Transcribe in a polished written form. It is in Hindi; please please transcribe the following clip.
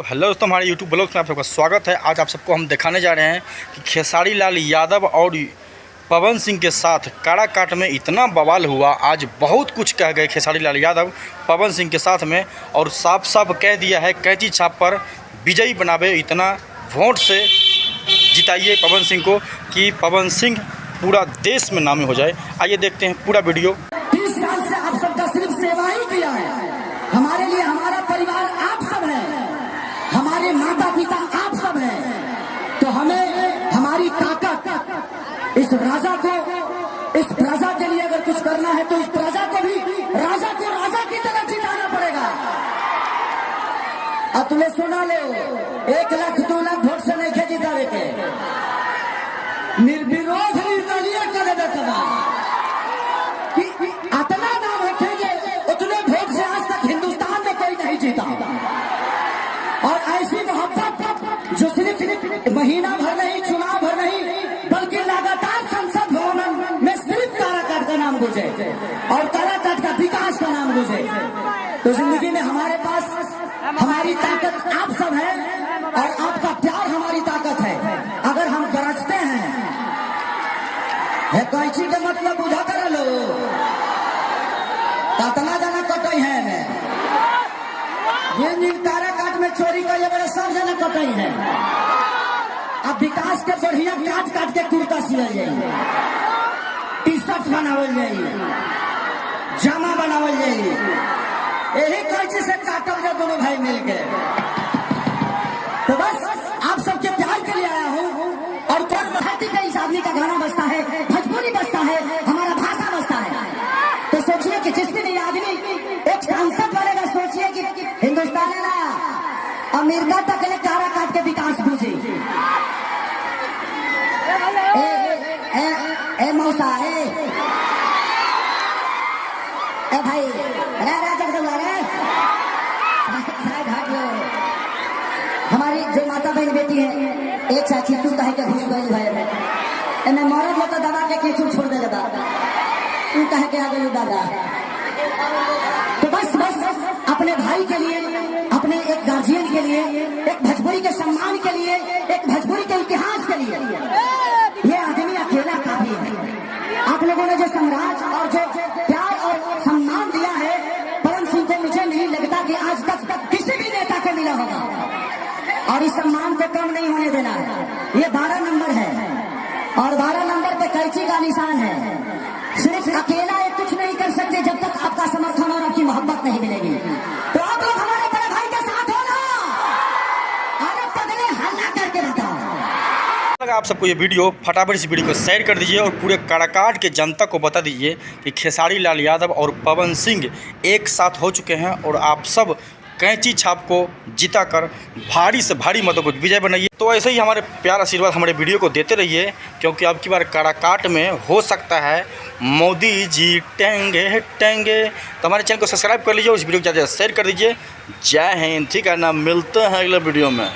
हेलो दोस्तों, हमारे यूट्यूब ब्लॉग में आप सबका स्वागत है। आज आप सबको हम दिखाने जा रहे हैं कि खेसारी लाल यादव और पवन सिंह के साथ काराकाट में इतना बवाल हुआ। आज बहुत कुछ कह गए खेसारी लाल यादव पवन सिंह के साथ में, और साफ साफ कह दिया है कैंची छाप पर विजयी बनावे, इतना वोट से जिताइए पवन सिंह को कि पवन सिंह पूरा देश में नामी हो जाए। आइए देखते हैं पूरा वीडियो। 30 साल से आप सबका सिर्फ सेवा ही किया है। हमारे लिए हमारा परिवार आप सब है, हमारे माता पिता आप सब हैं। तो हमें हमारी ताकत इस राजा को, इस प्रजा के लिए अगर कुछ करना है तो इस प्रजा को भी राजा की तरह जिताना पड़ेगा। अब तुम्हें सुना ले, 1 लाख 2 लाख वोट से नहीं जीता देते, निर्विरोध निर्दलीय कर देता कि इतना नाम रखेंगे, उतने वोट से आज तक हिंदुस्तान में कोई नहीं जीता। और ऐसी मोहब्बत जो सिर्फ महीना भर नहीं, चुनाव भर नहीं, बल्कि लगातार संसद भवन में सिर्फ काराकाट का नाम गुजे और काराकाट का विकास का नाम गुजे। तो जिंदगी में हमारे पास हमारी ताकत आप सब है और आपका प्यार हमारी ताकत है। अगर हम गरजते हैं, कैंची का मतलब बुझा कर लो, कतना जाना कटई है ये काराकाट में चोरी का ये बड़े सब जना कटई है। अब विकास के बढ़िया काट काट के कुर्ता सिल जाइए, टी शर्ट बनावल जाइए, जामा बनावल जाइए, यही कैंची से काटल जाए दोनों भाई मिलके। तो बस आप सबके प्यार के लिए आया हूँ। और क्या भारती का इस आदमी का गाना बजता है, भोजपुरी बजता है, हमारा भाषा बजता है। तो सोचिए कि जिस दिन ये आदमी एक सांसद बनेगा, सोचिए कि हिंदुस्तान है ना, अमेरिका तक ने काराकाट के विकास बुझे। ए मौसा ए भाई हमारी जो माता बहन बेटी है, एक चाची तू कहे के घुस गई है, मैं मरद लोग दबा के केचुर छोड़ दे लगा, तू कहे के आ गई दादा। तो बस अपने भाई के लिए, अपने एक गार्जियन के लिए, एक भोजपुरी के सम्मान के लिए, एक भोजपुरी के इतिहास के लिए ये आदमी अकेला काफी है। आप लोगों ने जो सम्राट और जो प्यार और सम्मान दिया है पवन सिंह को, मुझे नहीं लगता कि आज तक किसी भी नेता को मिला होगा। और इस सम्मान को कम नहीं होने देना है। ये 12 नंबर है और 12 नंबर पे कैंची का निशान है। सिर्फ अकेला एक कुछ नहीं कर सकते जब तक आपका समर्थन और आपकी मोहब्बत नहीं मिलेगी। तो आप लोग हमारे बड़े भाई के साथ हो ना, और अब तक हल्ला करके बताओ। अगर आप सबको ये वीडियो फटाफट इस वीडियो को शेयर कर दीजिए और पूरे काराकाट के जनता को बता दीजिए कि खेसारी लाल यादव और पवन सिंह एक साथ हो चुके हैं और आप सब कैंची छाप को जिताकर भारी से भारी मतों को विजय बनाइए। तो ऐसे ही हमारे प्यार आशीर्वाद हमारे वीडियो को देते रहिए, क्योंकि अब की बार काराकाट में हो सकता है मोदी जी टेंगे। तो हमारे चैनल को सब्सक्राइब कर लीजिए और इस वीडियो को ज़्यादा शेयर कर दीजिए। जय हिंद। ठीक है ना, मिलते हैं अगले वीडियो में।